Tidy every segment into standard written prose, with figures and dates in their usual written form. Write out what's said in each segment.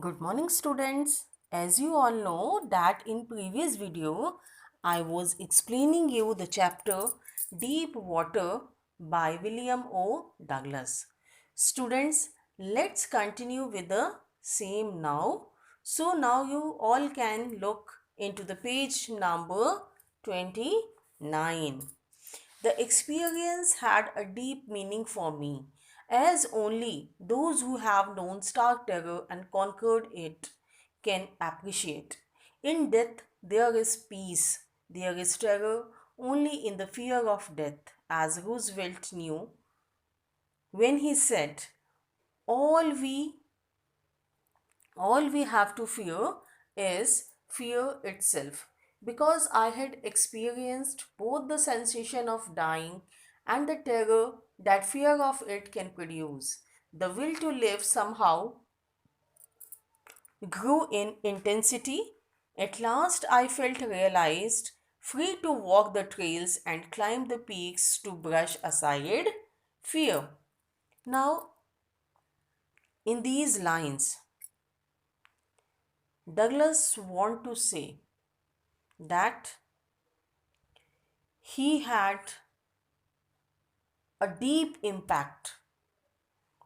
Good morning students. As you all know that in previous video I was explaining you the chapter Deep Water by William O. Douglas. Students, let's continue with the same now. So now you all can look into the page number 29. The experience had a deep meaning for me, as only those who have known stark terror and conquered it can appreciate. In death, there is peace. There is terror only in the fear of death, as Roosevelt knew when he said, All we all we have to fear is fear itself. Because I had experienced both the sensation of dying and the terror that fear of it can produce. The will to live somehow grew in intensity. At last, I felt realized, free to walk the trails and climb the peaks to brush aside fear. Now, in these lines, Douglas want to say that he had a deep impact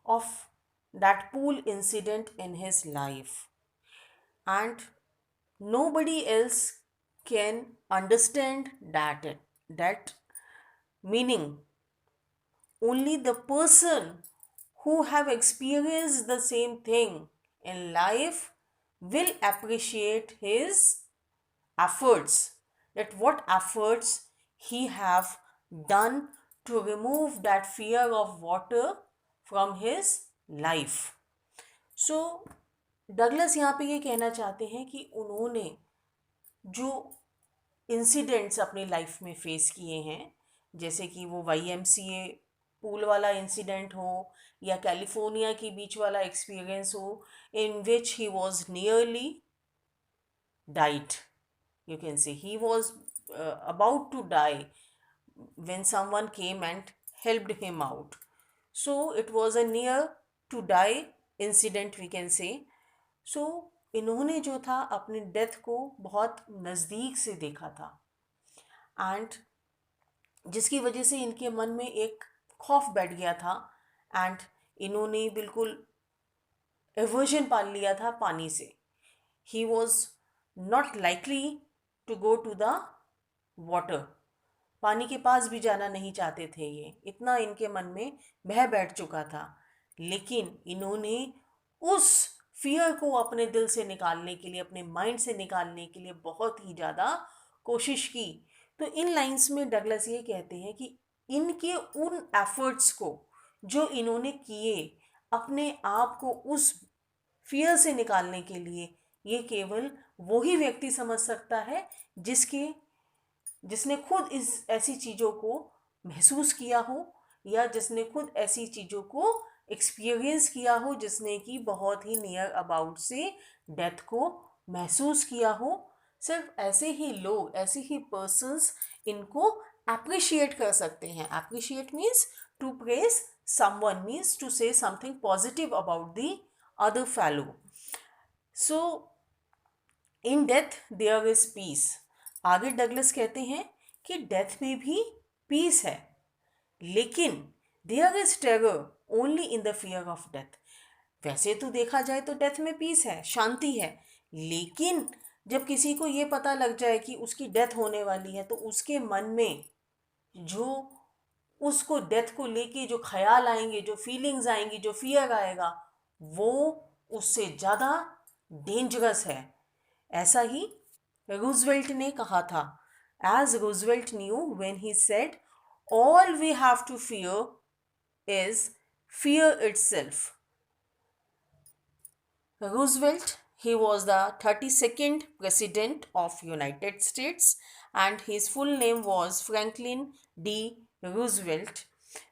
of that pool incident in his life, and nobody else can understand that meaning. Only the person who have experienced the same thing in life will appreciate his efforts, that what efforts he have done to remove that fear of water from his life. So Douglas यहाँ पे ये कहना चाहते हैं कि उन्होंने जो incidents अपनी लाइफ में फेस किए हैं, जैसे कि वो YMCA पूल वाला इंसिडेंट हो या कैलिफोर्निया की बीच वाला एक्सपीरियंस हो, in which he was nearly died. You can say he was about to die when someone came and helped him out. So it was a near to die incident, we can say. So इन्होंने जो था अपनी death को बहुत नज़दीक से देखा था, एंड जिसकी वजह से इनके मन में एक खौफ बैठ गया था, एंड इन्होंने बिल्कुल एवर्जन पाल लिया था पानी से. He was not likely to go to the water. पानी के पास भी जाना नहीं चाहते थे, ये इतना इनके मन में भय बैठ चुका था. लेकिन इन्होंने उस फियर को अपने दिल से निकालने के लिए, अपने माइंड से निकालने के लिए बहुत ही ज़्यादा कोशिश की. तो इन लाइंस में डगलस ये कहते हैं कि इनके उन एफर्ट्स को जो इन्होंने किए अपने आप को उस फियर से निकालने के लिए, ये केवल वही व्यक्ति समझ सकता है जिसने खुद इस ऐसी चीज़ों को महसूस किया हो, या जिसने खुद ऐसी चीज़ों को एक्सपीरियंस किया हो, जिसने कि बहुत ही नियर अबाउट से डेथ को महसूस किया हो. सिर्फ ऐसे ही लोग, ऐसे ही पर्सन्स इनको अप्रिशिएट कर सकते हैं. Appreciate means to praise someone, means to say something positive about the other fellow. So in death there is peace. आगे डगलस कहते हैं कि डेथ में भी पीस है, लेकिन there is terror only in the fear of death. वैसे तो देखा जाए तो डेथ में पीस है, शांति है, लेकिन जब किसी को ये पता लग जाए कि उसकी डेथ होने वाली है, तो उसके मन में जो उसको डेथ को लेके जो ख्याल आएंगे, जो फीलिंग्स आएंगी, जो फियर आएगा, वो उससे ज़्यादा डेंजरस है. ऐसा ही रूजवेल्ट ने कहा था, as Roosevelt knew when he said all we have to fear is fear itself. Roosevelt, he was the 32nd president of United States and his full name was Franklin D. Roosevelt.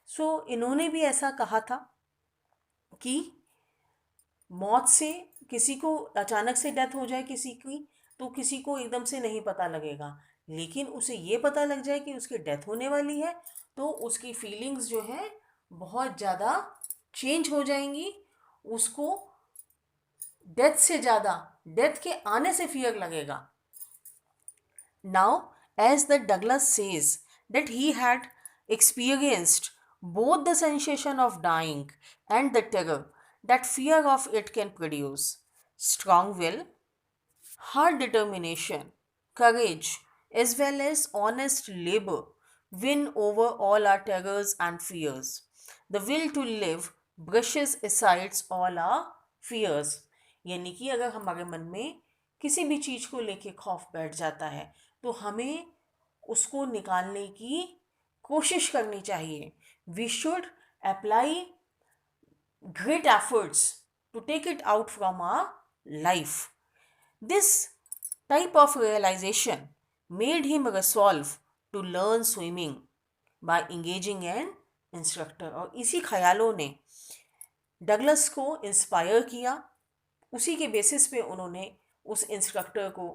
So इन्होंने भी ऐसा कहा था कि मौत से किसी को अचानक से डेथ हो जाए किसी की, तो किसी को एकदम से नहीं पता लगेगा, लेकिन उसे ये पता लग जाए कि उसकी डेथ होने वाली है, तो उसकी फीलिंग्स जो है बहुत ज़्यादा चेंज हो जाएंगी. उसको डेथ से ज़्यादा डेथ के आने से फियर लगेगा. Now, as the Douglas says that he had experienced both the sensation of dying and the terror that fear of it can produce, strong will, hard determination, courage, as well as honest labor win over all our terrors and fears. The will to live brushes aside all our fears. यानी कि अगर हमारे मन में किसी भी चीज़ को लेके खौफ बैठ जाता है तो हमें उसको निकालने की कोशिश करनी चाहिए. We should apply great efforts to take it out from our life. This type of realization made him resolve to learn swimming by engaging an instructor. और इसी ख्यालों ने डगलस को इंस्पायर किया. उसी के बेसिस पे उन्होंने उस इंस्ट्रक्टर को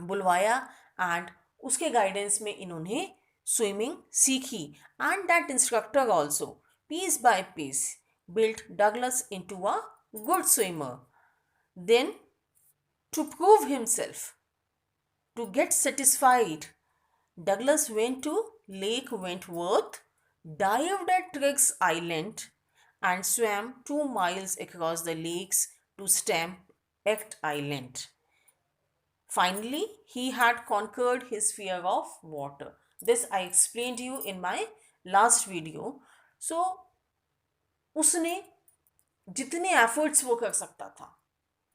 बुलवाया एंड उसके गाइडेंस में इन्होंने स्विमिंग सीखी. And that instructor also piece by piece built Douglas into a good swimmer. Then, to prove himself, to get satisfied, Douglas went to Lake Wentworth, dived at Triggs Island, and swam 2 miles across the lakes to Stamp Act Island. Finally, he had conquered his fear of water. This I explained to you in my last video. So, उसने जितने efforts वो कर सकता था,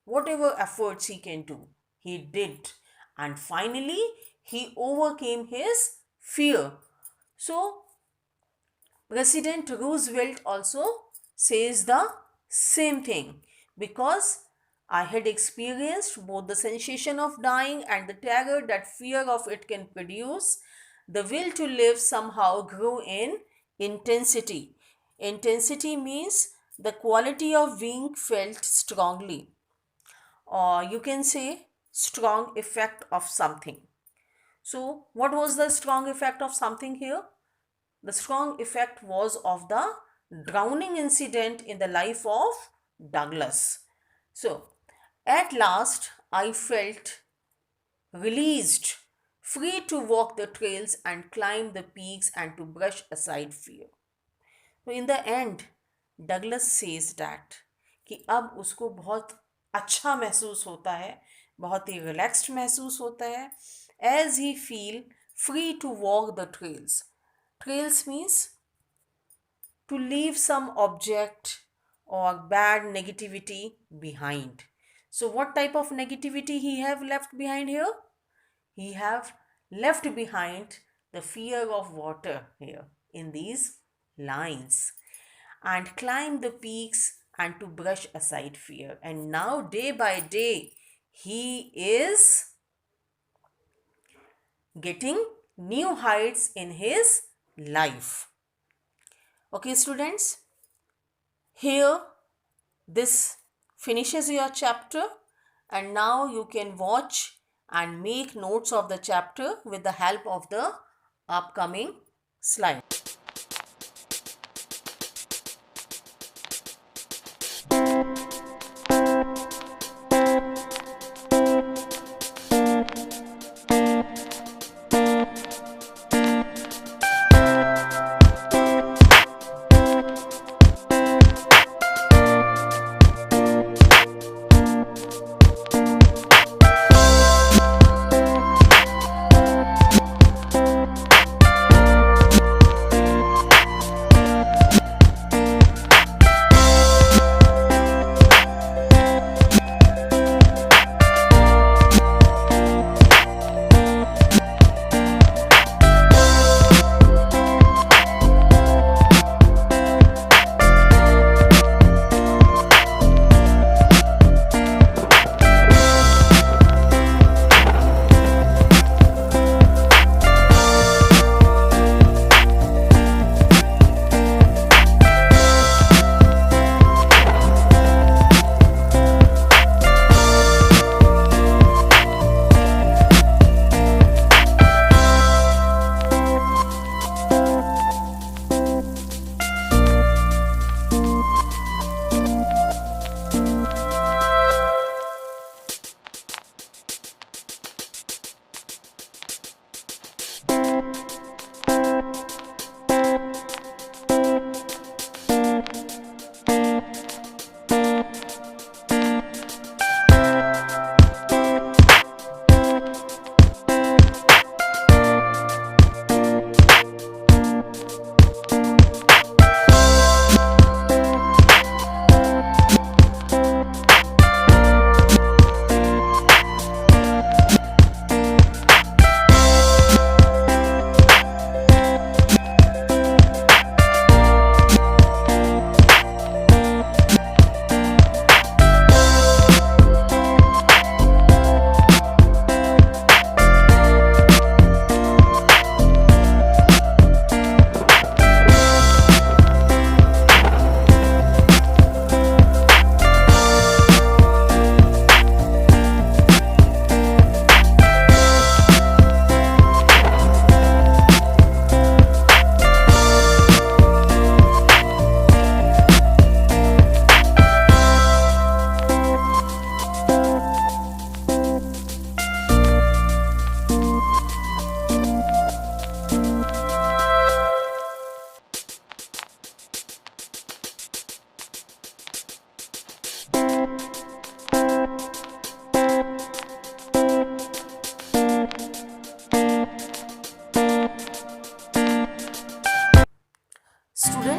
whatever efforts he can do, he did. And finally, he overcame his fear. So, President Roosevelt also says the same thing, because I had experienced both the sensation of dying and the terror that fear of it can produce. The will to live somehow grew in intensity. Intensity means the quality of being felt strongly, or you can say strong effect of something. So, what was the strong effect of something here? The strong effect was of the drowning incident in the life of Douglas. So, at last, I felt released, free to walk the trails and climb the peaks and to brush aside fear. So, in the end, Douglas says that कि अब उसको बहुत अच्छा महसूस होता है, बहुत ही relaxed महसूस होता है, as he feel free to walk the trails. Trails means to leave some object or bad negativity behind. So what type of negativity he have left behind here? He have left behind the fear of water here in these lines, and climb the peaks and to brush aside fear. And now day by day he is getting new heights in his life. Okay, students, here this finishes your chapter, and now you can watch and make notes of the chapter with the help of the upcoming slide.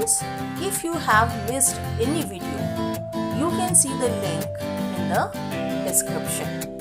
Friends, if you have missed any video, you can see the link in the description.